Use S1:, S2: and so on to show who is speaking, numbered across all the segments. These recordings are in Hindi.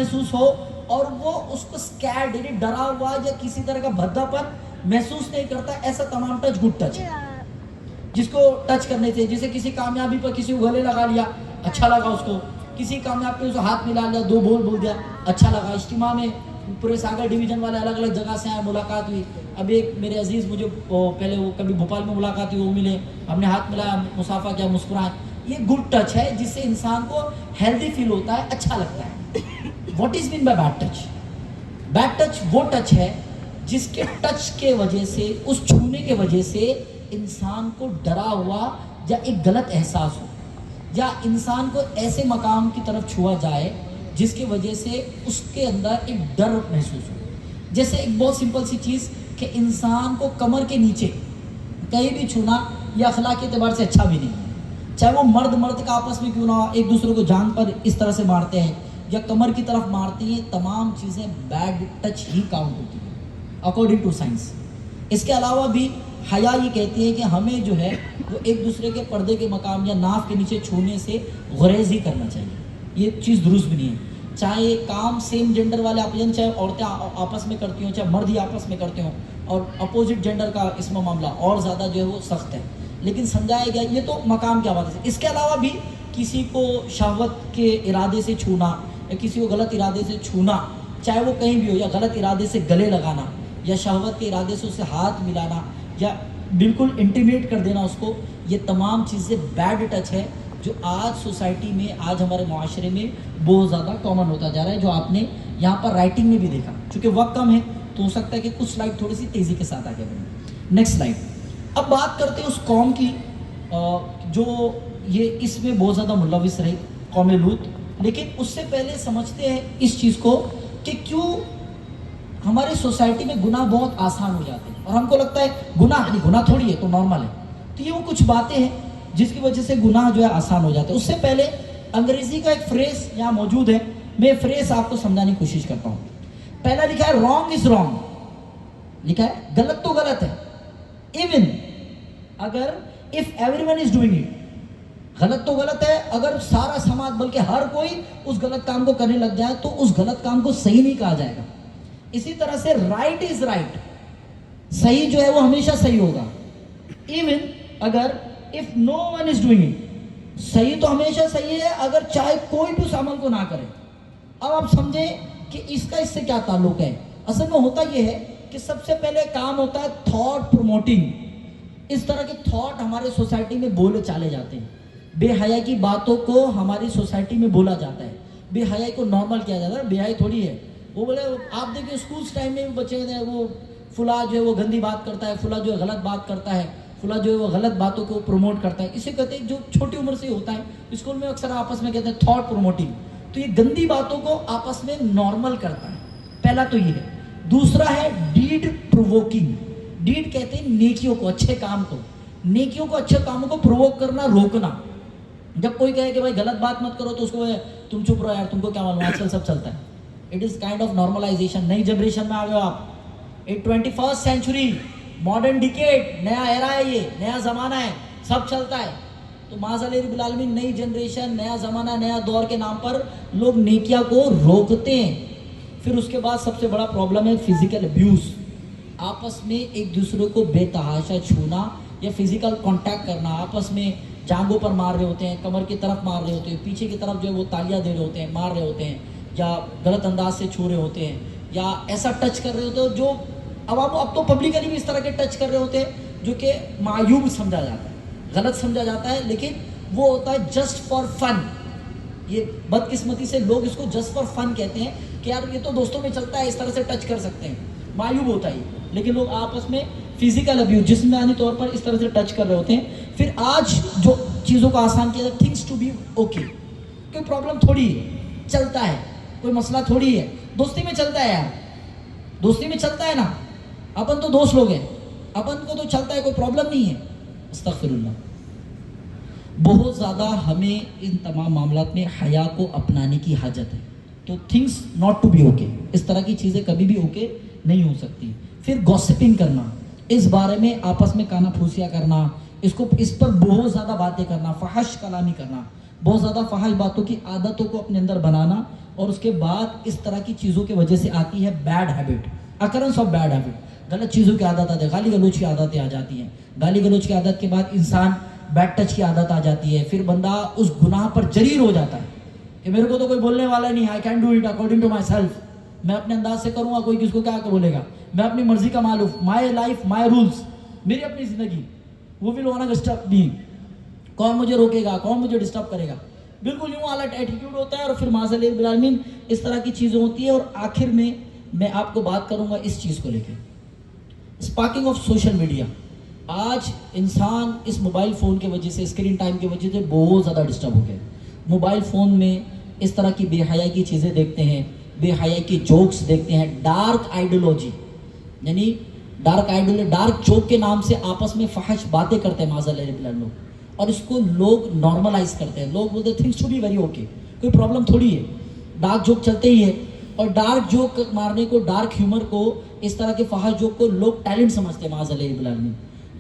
S1: महसूस हो और वो उसको स्कैर्ड यानी डरा हुआ या किसी तरह का भद्दापन महसूस नहीं करता, ऐसा तमाम टच गुड टच है। जिसको टच करने से, जैसे किसी कामयाबी पर किसी को गले लगा लिया, अच्छा लगा उसको, किसी कामयाब पे उसको हाथ मिला लिया, दो बोल दिया, अच्छा लगा। इज्तिमा में पूरे सागर डिवीजन वाले अलग अलग जगह से आए, मुलाकात हुई। अभी एक मेरे अजीज मुझे पहले वो कभी भोपाल में मुलाकात हुई, वो मिले, हमने हाथ मिलाया, मुसाफा किया, मुस्कुराए। ये गुड टच है जिससे इंसान को हेल्दी फील होता है, अच्छा लगता है। What is mean by bad touch? Bad touch वो टच है जिसके टच के वजह से, उस छूने के वजह से इंसान को डरा हुआ या एक गलत एहसास हो, या इंसान को ऐसे मकाम की तरफ छुआ जाए जिसकी वजह से उसके अंदर एक डर महसूस हो। जैसे एक बहुत सिंपल सी चीज़ कि इंसान को कमर के नीचे कहीं भी छूना यह अखलाक के एतबार से अच्छा भी नहीं है। चाहे वो मर्द मर्द का आपस में क्यों ना हो, एक दूसरे को जान पर इस तरह से मारते हैं या कमर की तरफ मारते हैं, तमाम चीज़ें बैड टच ही काउंट होती है अकॉर्डिंग टू साइंस। इसके अलावा भी हया ये कहती है कि हमें जो है वो एक दूसरे के पर्दे के मकाम या नाफ के नीचे छूने से गुरेज ही करना चाहिए। ये चीज़ दुरुस्त भी नहीं है। चाहे काम सेम जेंडर वाले आपस, चाहे औरतें आपस में करती हों, चाहे मर्द ही आपस में करते हों, और अपोजिट जेंडर का इसमें मामला और ज़्यादा जो है वो सख्त है, लेकिन समझाया गया ये तो मकाम क्या बात है। इसके अलावा भी किसी को शहवत के इरादे से छूना या किसी को गलत इरादे से छूना, चाहे वो कहीं भी हो, या गलत इरादे से गले लगाना या शहवत के इरादे से उसे हाथ मिलाना या बिल्कुल इंटीमेट कर देना उसको, ये तमाम चीज़ें बैड टच है जो आज सोसाइटी में, आज हमारे माशरे में बहुत ज़्यादा कॉमन होता जा रहा है, जो आपने यहाँ पर राइटिंग में भी देखा। चूँकि वक्त कम है तो हो सकता है कि कुछ स्लाइड थोड़ी सी तेज़ी के साथ आगे बढ़ें। Next slide. अब बात करते हैं उस कौम की जो ये इसमें बहुत ज़्यादा मुलविस रही, कौम लूत। लेकिन उससे पहले समझते हैं इस चीज़ को कि क्यों हमारी सोसाइटी में गुनाह बहुत आसान हो जाते हैं, और हमको लगता है गुनाह थोड़ी है, तो नॉर्मल है। तो ये वो कुछ बातें हैं जिसकी वजह से गुनाह जो है आसान हो जाते हैं। उससे पहले अंग्रेजी का एक फ्रेज यहाँ मौजूद है, मैं फ्रेज आपको समझाने की कोशिश करता हूँ। पहला लिखा है रॉन्ग इज रॉन्ग, लिखा है गलत तो गलत है, इवन अगर if everyone is doing it, गलत तो गलत है अगर सारा समाज बल्कि हर कोई उस गलत काम को करने लग जाए तो उस गलत काम को सही नहीं कहा जाएगा। इसी तरह से राइट इज राइट, सही जो है वो हमेशा सही होगा, इवन अगर if no one is doing it, सही तो हमेशा सही है अगर चाहे कोई भी उस अमल को ना करे। अब आप समझें कि इसका इससे क्या ताल्लुक है। असल में होता यह है कि सबसे पहले काम होता है थॉट प्रोमोटिंग। इस तरह के थॉट हमारे सोसाइटी में बोले चाले जाते हैं, बेहया की बातों को हमारी सोसाइटी में बोला जाता है, बेहयाई को नॉर्मल किया जाता है। बेहयाई थोड़ी है, वो बोले आप देखिए स्कूल टाइम में भी बच्चे हैं, वो फुला जो है वो गंदी बात करता है, फुला जो है गलत बात करता है, फुला जो है वो गलत बातों को प्रमोट करता है। इसे कहते हैं, जो छोटी उम्र से होता है स्कूल में अक्सर आपस में कहते हैं थॉट प्रोमोटिंग। तो ये गंदी बातों को आपस में नॉर्मल करता है, पहला तो ये है। दूसरा है डीड प्रोवोकिंग। डीड कहते हैं नेकियों को, अच्छे काम को, नेकियों को, अच्छे कामों को प्रोवोक करना, रोकना। जब कोई कहे कि भाई गलत बात मत करो तो उसको तुम चुप रहो यार, तुमको क्या मालूम, आजकल सब चलता है। It is kind of normalization. नई जनरेशन में आ गए हो आप, it 21st century, modern decade, नया एरा है, ये नया जमाना है, सब चलता है। तो माज़अल्लाह रब्बिल आलमीन, नई जनरेशन, नया जमाना, नया दौर के नाम पर लोग नेकिया को रोकते हैं। फिर उसके बाद सबसे बड़ा प्रॉब्लम है फिजिकल अब्यूज। आपस में एक दूसरे को बेतहाशा छूना या फिजिकल कांटेक्ट करना, आपस में जांघों पर मार रहे होते हैं, कमर की तरफ मार रहे होते हैं, पीछे की तरफ जो है वो तालियां दे रहे होते हैं, मार रहे होते हैं, या गलत अंदाज से छू रहे होते हैं, या ऐसा टच कर रहे होते हैं जो अब तो पब्लिकली भी इस तरह के टच कर रहे होते हैं जो कि मायूब समझा जाता है, गलत समझा जाता है, लेकिन वो होता है जस्ट फॉर फन। ये बदकिस्मती से लोग इसको जस्ट फॉर फन कहते हैं कि यार ये तो दोस्तों में चलता है, इस तरह से टच कर सकते हैं, मायूब होता है। लेकिन लोग आपस में फिजिकल अब्यूज, जिस्मानी तौर पर इस तरह से टच कर रहे होते हैं। फिर आज जो चीज़ों को आसान किया जाए, थिंग्स टू बी ओके, कोई प्रॉब्लम थोड़ी है, चलता है, कोई मसला थोड़ी है, दोस्ती में चलता है यार, दोस्ती में चलता है ना, अपन तो दोस्त लोग हैं, अपन को तो चलता है, कोई प्रॉब्लम नहीं है। अस्तगफिरुल्लाह। बहुत ज़्यादा हमें इन तमाम मामलात में हया को अपनाने की हाजत है। तो things not to be okay, इस तरह की चीज़ें कभी भी ओके नहीं हो सकती। फिर गॉसिपिंग करना, इस बारे में आपस में काना फूसिया करना, इस पर बहुत ज़्यादा बातें करना, फहश कलामी करना, बहुत ज़्यादा फहश बातों की आदतों को अपने अंदर बनाना, और उसके बाद इस तरह की चीज़ों की वजह से आती है bad habit, occurrence of bad habit, गलत चीज़ों की आदत आती है, गाली गलौज की आदतें आ जाती हैं। गाली गलौज की आदत के बाद इंसान बैड टच की आदत आ जाती है, फिर बंदा उस गुनाह पर जरीर हो जाता है कि मेरे को तो कोई बोलने वाला नहीं, I can do it according to myself, मैं अपने अंदाज से करूँगा, कोई किसको क्या बोलेगा, मैं अपनी मर्जी का मालूम, माई लाइफ माई रूल्स, मेरी अपनी ज़िंदगी, वो विल वाना डिस्टर्ब मी, कौन मुझे रोकेगा, कौन मुझे डिस्टर्ब करेगा, बिल्कुल यूँ वाला एटीट्यूड होता है। और फिर माज़ल्लाह बिल आलमीन इस तरह की चीज़ें होती है। और आखिर में मैं आपको बात करूँगा इस चीज़ को लेकर, स्पार्किंग ऑफ सोशल मीडिया। आज इंसान इस मोबाइल फ़ोन की वजह से, स्क्रीन टाइम की वजह से बहुत ज़्यादा डिस्टर्ब हो गया। मोबाइल फ़ोन में इस तरह की बेहया की चीज़ें देखते हैं, बेहया की जोक्स देखते हैं, डार्क आइडियोलॉजी, यानी डार्क जोक के नाम से आपस में फहश बातें करते हैं माज़ल्लाह लोग, और इसको लोग नॉर्मलाइज करते हैं। लोग बोलते हैं things to be very okay, कोई प्रॉब्लम थोड़ी है, डार्क जोक चलते ही है। और डार्क जोक मारने को, डार्क ह्यूमर को, इस तरह के फहश जोक को लोग टैलेंट समझते हैं माज़ल्लाह,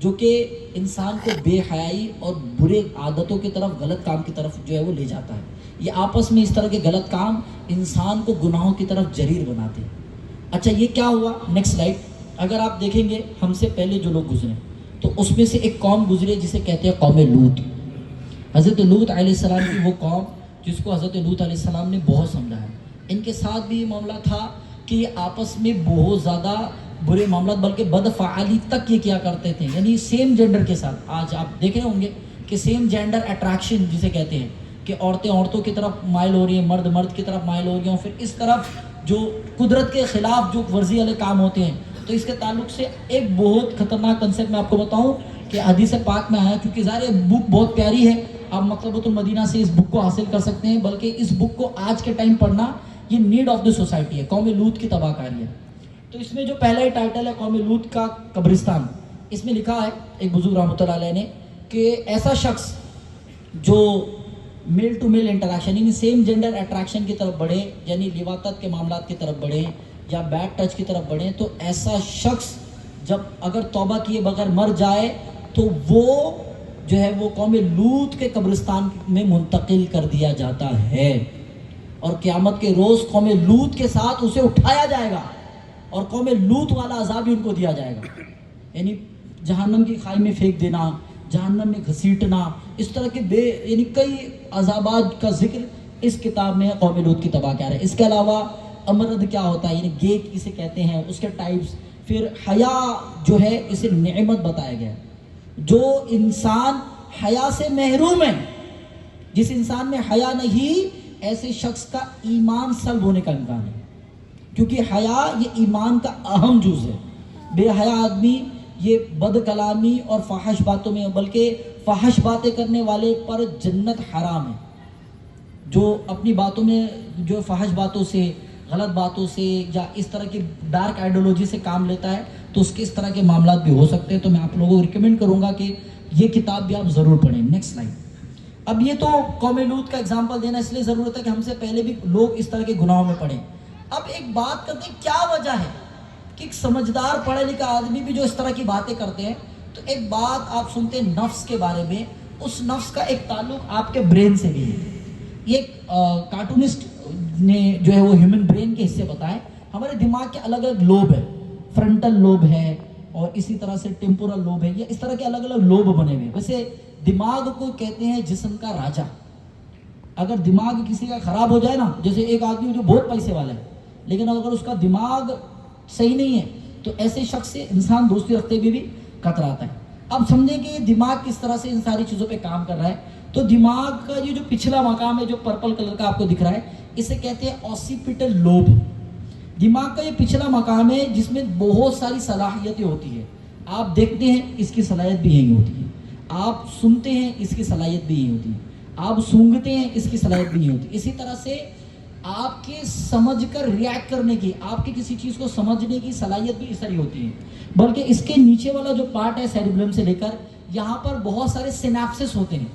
S1: जो कि इंसान को बेहयाई और बुरे आदतों की तरफ, गलत काम की तरफ जो है वो ले जाता है। ये आपस में इस तरह के गलत काम इंसान को गुनाहों की तरफ जरीर बनाते हैं। अच्छा, ये क्या हुआ, नेक्स्ट स्लाइड। अगर आप देखेंगे हमसे पहले जो लोग गुजरे, तो उसमें से एक कौम गुजरे जिसे कहते हैं कौम लूत। हज़रत लूत अलैहिस्सलाम की वो कौम जिसको हज़रत लूत अलैहिस्सलाम ने बहुत समझाया। इनके साथ भी ये मामला था कि ये आपस में बहुत ज़्यादा बुरे मामला, बल्कि बदफ़ाली तक ये किया करते थे, यानी सेम जेंडर के साथ। आज आप देख रहे होंगे कि सेम जेंडर अट्रैक्शन जिसे कहते हैं, कि औरतें औरतों की तरफ माइल हो रही हैं, मर्द मर्द की तरफ माइल हो रही हैं, और फिर इस तरफ जो कुदरत के ख़िलाफ़ जो वर्जी वाले काम होते हैं। तो इसके ताल्लुक से एक बहुत ख़तरनाक कंसेप्ट मैं आपको बताऊं कि हदीस पाक में आया, क्योंकि ज़ाहिर बुक बहुत प्यारी है, आप मकतबतुल मदीना से इस बुक को हासिल कर सकते हैं, बल्कि इस बुक को आज के टाइम पढ़ना ये नीड ऑफ द सोसाइटी है। कौम लूत की तबाहकारी है। तो इसमें जो पहला ही टाइटल है कौम लूत का कब्रिस्तान, इसमें लिखा है एक बुजुर्ग रहमतुल्लाह अलैह ने कि ऐसा शख्स जो मेल टू मेल इंटरेक्शन, यानी सेम जेंडर अट्रैक्शन की तरफ बढ़े, यानी लिवातत के मामला की तरफ बढ़े या बैड टच की तरफ बढ़े, तो ऐसा शख्स जब अगर तौबा किए बगैर मर जाए तो वो जो है वो कौम लूत के कब्रिस्तान में मुंतकिल कर दिया जाता है, और क़यामत के रोज़ कौम लूत के साथ उसे उठाया जाएगा और कौम लूत वाला अज़ाब भी उनको दिया जाएगा। यानी जहन्नम की खाई में फेंक देना, जहन्नम में घसीटना, इस तरह के यानी कई अज़ाबात का जिक्र इस किताब में कौम लूत की तबाहकारी है। इसके अलावा अमरद क्या होता है, यानी गे किसे कहते हैं, उसके टाइप्स, फिर हया जो है इसे नेमत बताया गया। जो इंसान हया से महरूम है, जिस इंसान में हया नहीं, ऐसे शख्स का ईमान सल्ब होने का इम्कान है, क्योंकि हया ये ईमान का अहम जुज़ है। बेहया आदमी ये बद कलामी और फ़ाहिश बातों में, बल्कि फ़ाहिश बातें करने वाले पर जन्नत हराम है। जो अपनी बातों में जो फ़ाहिश बातों से, गलत बातों से या इस तरह की डार्क आइडियोलॉजी से काम लेता है, तो उसके इस तरह के मामला भी हो सकते हैं। तो मैं आप लोगों को रिकमेंड करूंगा कि ये किताब भी आप ज़रूर पढ़ें। Next slide. अब ये तो कौम लूत का एग्जाम्पल देना इसलिए ज़रूरत है कि हमसे पहले भी लोग इस तरह के गुनाहों में पड़े। अब एक बात करते हैं, क्या वजह है कि एक समझदार पढ़ा लिखा आदमी भी जो इस तरह की बातें करते हैं। तो एक बात आप सुनते हैं नफ्स के बारे में, उस नफ्स का एक ताल्लुक आपके ब्रेन से भी है। ये कार्टूनिस्ट ने जो है वो ह्यूमन ब्रेन के हिस्से बताए। हमारे दिमाग के अलग अलग लोब है, फ्रंटल लोब है और इसी तरह से टेम्पोरल लोब है, ये इस तरह के अलग अलग लोब बने हुए। वैसे दिमाग को कहते हैं जिस्म का राजा। अगर दिमाग किसी का खराब हो जाए ना, जैसे एक आदमी जो बहुत पैसे वाला है लेकिन अगर उसका दिमाग सही नहीं है, तो ऐसे शख्स से इंसान दोस्ती रखते हुए भी कतराता है। अब समझें कि ये दिमाग किस तरह से इन सारी चीज़ों पे काम कर रहा है। तो दिमाग का ये जो पिछला मकाम है, जो पर्पल कलर का आपको दिख रहा है, इसे कहते हैं ऑसिपिटल लोब। दिमाग का ये पिछला मकाम है जिसमें बहुत सारी सलाहियतें होती है। आप देखते हैं, इसकी सलाहियत भी यही होती है। आप सुनते हैं, इसकी सलाहियत भी यही होती है। आप सूंघते हैं, इसकी सलाहियत भी यही होती है। इसी तरह से आपके समझकर रिएक्ट करने की, आपकी किसी चीज़ को समझने की सलाहियत भी इस तरह होती है। बल्कि इसके नीचे वाला जो पार्ट है सेरिब्रम से लेकर, यहाँ पर बहुत सारे सिनेप्सिस होते हैं।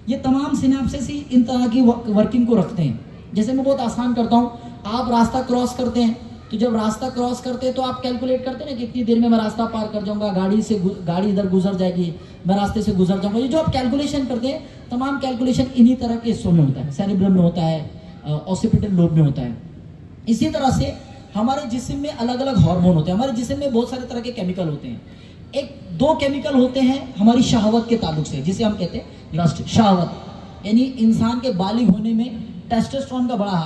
S1: ये तमाम सिनेप्सिस ही इन तरह की वर्किंग को रखते हैं। जैसे मैं बहुत आसान करता हूँ, आप रास्ता क्रॉस करते हैं, तो जब रास्ता क्रॉस करते हैं तो आप कैलकुलेट करते हैं ना कि इतनी देर में मैं रास्ता पार कर जाऊंगा, गाड़ी इधर गुजर जाएगी, मैं रास्ते से गुजर जाऊंगा। ये जो आप कैलकुलेशन करते हैं, तमाम कैलकुलेशन इन्हीं तरह के हिस्सों में होता है, सेरिब्रम में होता है, ऑसिपिटल लोब में होता है। इसी तरह से हमारे जिस्म में अलग अलग हार्मोन होते हैं। हमारे जिस्म में बहुत सारे तरह के केमिकल होते हैं। एक दो केमिकल होते हैं हमारी शहावत के ताल्लुक से, जिसे हम कहते हैं लस्ट, शहावत। यानी इंसान के बालिग होने में टेस्टोस्टेरोन का बड़ा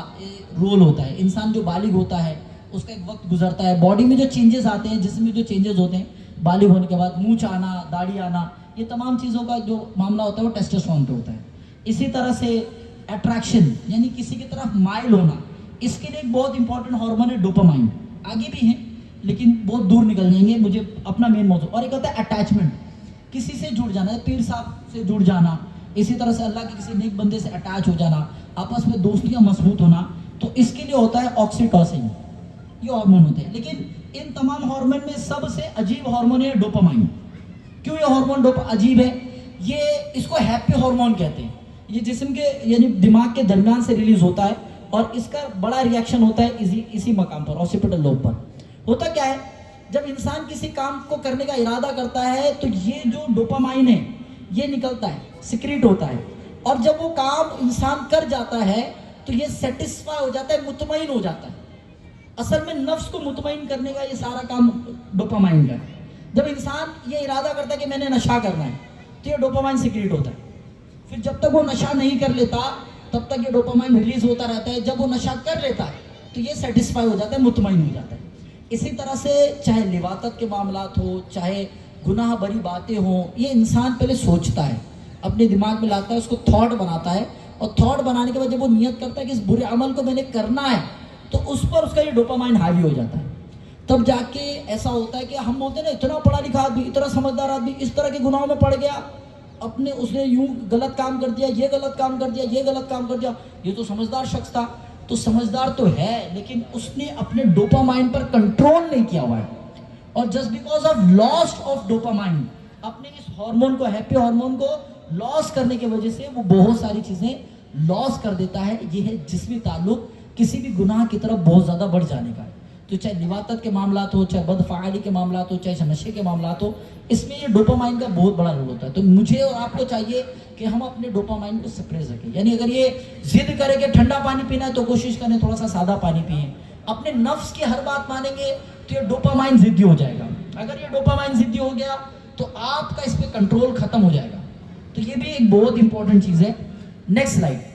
S1: रोल होता है। इंसान जो बालिग होता है उसका एक वक्त गुजरता है, बॉडी में जो चेंजेस आते हैं, जिसमें जो चेंजेस होते हैं बालिग होने के बाद, मूंछ आना, दाढ़ी आना, ये तमाम चीज़ों का जो मामला होता है वो टेस्टोस्टेरोन पे होता है। इसी तरह से अट्रैक्शन यानी किसी की तरफ माइल होना, इसके लिए एक बहुत इंपॉर्टेंट हार्मोन है डोपामाइन। आगे भी है लेकिन बहुत दूर निकल जाएंगे, मुझे अपना मेन मौजूद। और एक होता है अटैचमेंट, किसी से जुड़ जाना, पीर साहब से जुड़ जाना, इसी तरह से अल्लाह के किसी नेक बंदे से अटैच हो जाना, आपस में दोस्तियां मजबूत होना, तो इसके लिए होता है ऑक्सीटोसिन, ये हार्मोन होते हैं। लेकिन इन तमाम हार्मोन में सबसे अजीब हार्मोन है डोपामाइन। क्यों ये हार्मोन अजीब है? ये इसको हैप्पी हार्मोन कहते हैं। ये जिस्म के यानी दिमाग के दरमियान से रिलीज होता है और इसका बड़ा रिएक्शन होता है इसी मकाम पर, ऑसिपिटल लोब पर। होता क्या है, जब इंसान किसी काम को करने का इरादा करता है तो ये जो डोपामाइन है ये निकलता है, सिक्रीट होता है, और जब वो काम इंसान कर जाता है तो ये सेटिस्फाई हो जाता है, मुतमईन हो जाता है। असल में नफ्स को मुतमईन करने का ये सारा काम डोपामाइन का है। जब इंसान ये इरादा करता है कि मैंने नशा करना है तो ये डोपामाइन सिक्रीट होता है। फिर जब तक वो नशा नहीं कर लेता तब तक ये डोपामाइन रिलीज होता रहता है। जब वो नशा कर लेता है तो ये सेटिस्फाई हो जाता है, मुतमईन हो जाता है। इसी तरह से चाहे लिवातत के मामलात हो, चाहे गुनाह भरी बातें हो, ये इंसान पहले सोचता है, अपने दिमाग में लाता है, उसको थॉट बनाता है, और थॉट बनाने के बाद जब वो नियत करता है कि इस बुरे अमल को मैंने करना है तो उस पर उसका ये डोपामाइन हावी हो जाता है। तब जाके ऐसा होता है कि हम बोलते हैं ना, इतना पढ़ा लिखा आदमी, इतना समझदार आदमी इस तरह के गुनाहों में पड़ गया, अपने उसने यूं गलत काम कर दिया, ये गलत काम कर दिया, ये गलत काम कर दिया, ये तो समझदार शख्स था। तो समझदार तो है लेकिन उसने अपने डोपामाइन पर कंट्रोल नहीं किया हुआ है, और just because of loss of dopamine, अपने इस हार्मोन को, हैप्पी हार्मोन को लॉस करने की वजह से वो बहुत सारी चीजें लॉस कर देता है। ये है जिस्मी ताल्लुक किसी भी गुनाह की तरफ बहुत ज्यादा बढ़ जाने का। तो चाहे लिवातत के मामलात हो, चाहे बदफाली के मामलात हो, चाहे नशे के मामलात हो, इसमें ये डोपामाइन का बहुत बड़ा रोल होता है। तो मुझे और आपको चाहिए कि हम अपने डोपामाइन को सप्रेस रखें। यानी अगर ये जिद करे कि ठंडा पानी पीना है तो कोशिश करें थोड़ा सा सादा पानी पिए। अपने नफ्स की हर बात मानेंगे तो ये डोपामाइन जिद्दी हो जाएगा। अगर ये डोपामाइन जिद्दी हो गया तो आपका इस पर कंट्रोल खत्म हो जाएगा। तो ये भी एक बहुत इंपॉर्टेंट चीज है। Next slide.